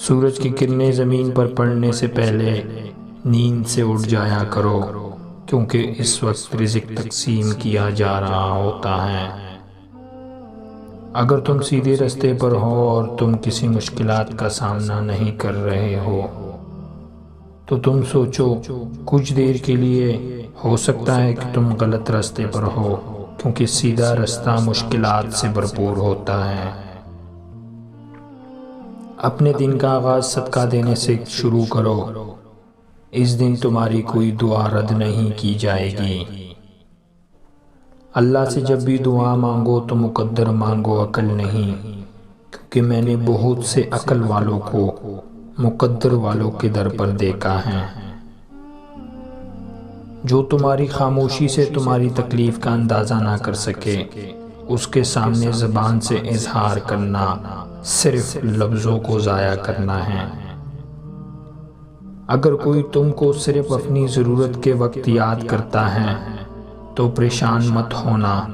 سورج کی کرنیں زمین پر پڑنے سے پہلے نیند سے اٹھ جایا کرو، کیونکہ اس وقت رزق تقسیم کیا جا رہا ہوتا ہے۔ اگر تم سیدھے راستے پر ہو اور تم کسی مشکلات کا سامنا نہیں کر رہے ہو تو تم سوچو، کچھ دیر کے لیے ہو سکتا ہے کہ تم غلط راستے پر ہو، کیونکہ سیدھا راستہ مشکلات سے بھرپور ہوتا ہے۔ اپنے دن کا آغاز صدقہ دینے سے شروع کرو، اس دن تمہاری کوئی دعا رد نہیں کی جائے گی۔ اللہ سے جب بھی دعا مانگو تو مقدر مانگو، عقل نہیں، کیونکہ میں نے بہت سے عقل والوں کو مقدر والوں کے در پر دیکھا ہے۔ جو تمہاری خاموشی سے تمہاری تکلیف کا اندازہ نہ کر سکے، اس کے سامنے زبان سے اظہار کرنا صرف لفظوں کو ضائع کرنا ہے۔ اگر کوئی تم کو صرف اپنی ضرورت کے وقت یاد کرتا ہے تو پریشان مت ہونا،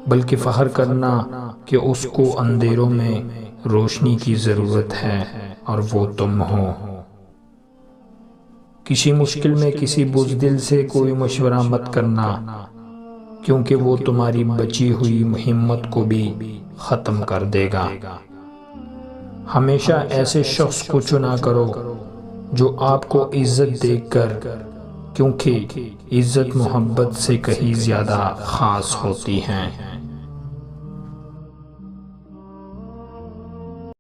بلکہ فخر کرنا کہ اس کو اندھیروں میں روشنی کی ضرورت ہے اور وہ تم ہو۔ کسی مشکل میں کسی بزدل سے کوئی مشورہ مت کرنا، کیونکہ وہ تمہاری بچی ہوئی ہمت کو بھی ختم کر دے گا۔ ہمیشہ ایسے شخص کو چنا کرو جو آپ کو عزت دے کر، کیونکہ عزت محبت سے کہیں زیادہ خاص ہوتی ہے۔